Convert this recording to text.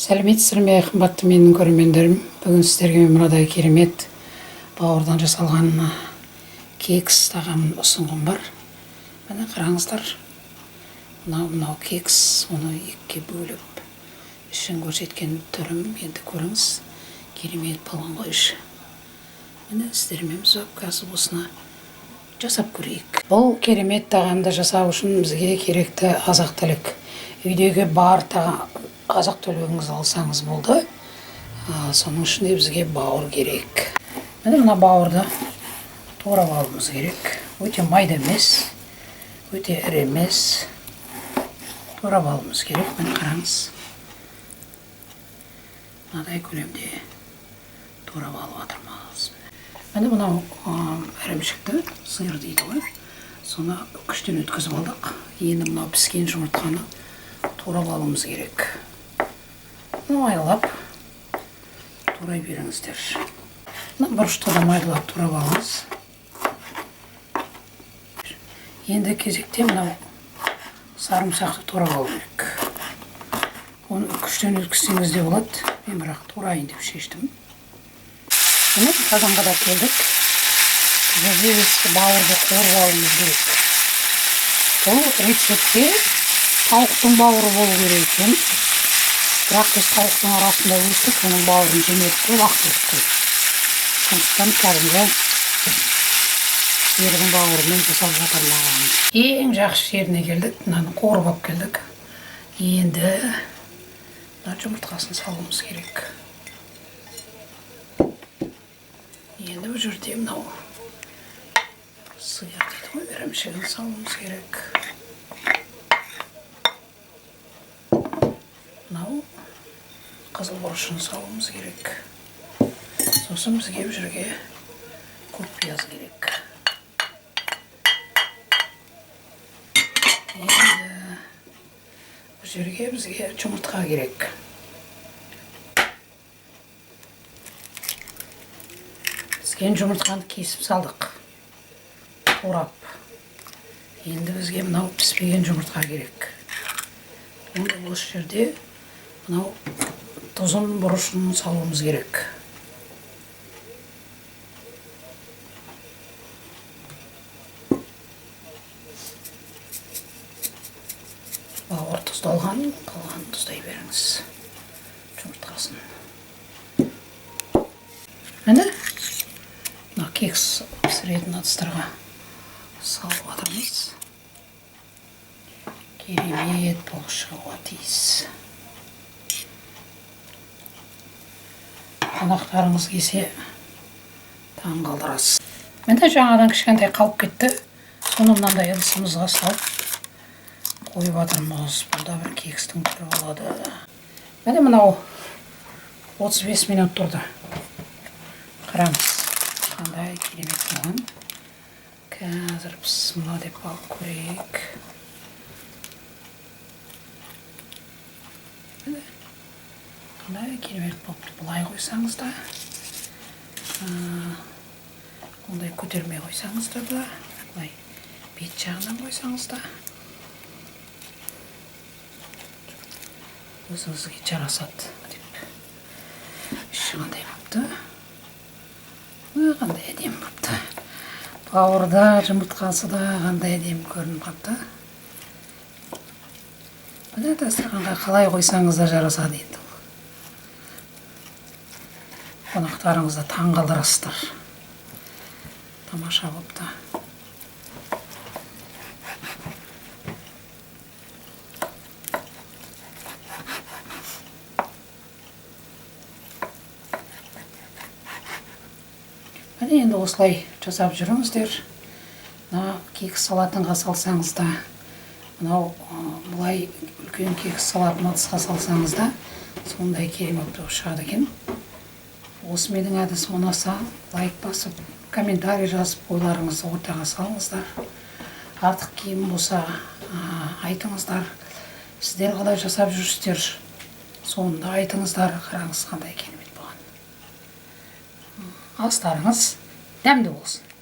Саламатсыздар ма, қымбатты менің көрермендерім. Бүгін сіздерге мынадай керемет баурыдан жасалған кекс тағамын ұсынғым бар. Міне қараңыздар. Мынау кекс, оны екіге бөліп ішін көрсеткен түрім, енді көріңіз. Керемет болған ғой іші. Міне сіздермен қазір осыны жасап көрейік. Бұл керемет тағамды жасау үшін бізге керекті азық-түлік. Үйдегі бар азық-түлігіңізді алсаңыз болды. Соның ішінде бізге бауыр керек. Міне мына бауырды турап алуымыз керек. Өте майда емес, өте ірі емес. Турап алуымыз керек. Міне қараңыз. Мынадай көлемде турап алып жатырмыз. Міне мынау ірімшікті, сиыр дейді ғой. Соны күштен өткізіп алдық. Енді мынау піскен жұмыртқаны турап алуымыз керек. Майлап турай беріңіздер. Бұрышты да майлап турап алыңыз. Енді кезекте мынау сарымсақты турап алу керек. Оны күштен өткізсеңіз де болады. Мен бірақ турайын деп шештім. Міне қазанға да келдік. Біз бауырды қуырып алуымыз керек. Бұл рецептте тауықтың бауыры болу керек екен. Бірақ біз тауықтың арасында өстік, оның бауырын жемедік қой, уақыт өтті. Сондықтан кәдімгі сиырдың бауырымен жасап жатырмыз. Ең жақсы жеріне келдік, мынаны қуырып алып келдік. Енді мына жұмыртқасын салуымыз керек. Енді бұл жерде мынау сиыр дейді ғой, ірімшігін салуымыз керек. Мынау қызыл бұрышын салуымыз керек. Сосын бізге бұл жерге көк пияз керек. Енді бұл жерге бізге жұмыртқа керек. Піскен жұмыртқаны кесіп салдық. Турап. Енді бізге мынау піспеген жұмыртқа керек. Енді осы жерде мынау тұзын бұрышын салуымыз керек. Бауыр тұздалған, қалған тұздай беріңіз жұмыртқасын. Міне, мына кекс пісіретін ыдыстарға салып жатырмыз. Керемет болып шығуға тиіс. Қонақтарыңыз келсе таң қалдырасыз. Міне жаңадан кішкентай қалып кетті. Соны мынандай ыдысымызға салып қойып жатырмыз. Бұл да бір кекстің түрі болады. Міне мынау 35 минут тұрды. Қараңыз, қандай керемет болған. Қазір бісміллә деп алып көрейік. Қандай керемет болып бұлай қойсаңыз да, ондай көтермей қойсаңыз да, бұлай бет жағынан қойсаңыз да, өзіңізге жарасады. Іші қандай бұпты, қандай әдем бұпты. Бауырда, жұмыртқасы да қандай әдем көрініп қапты. Міне дастарханға қалай қойсаңыз да жарасады енді. Қонақтарыңызды таң қалдырасыздар. Тамаша болыпты. Міне енді осылай жасап жүріңіздер. Мына кекс салатынға салсаңыз да, мынау бұлай үлкен кекс салатын ыдысқа салсаңыз да, сондай керемет болып шығады екен. Осы менің әдісім ұнаса, лайк басып, комментарий жазып, ойларыңызды ортаға салыңыздар. Артық киім болса, айтыңыздар. Сіздер қалай жасап жүрсіздер, соны айтыңыздар. Қараңыз қандай керемет болған. Астарыңыз дәмді болсын.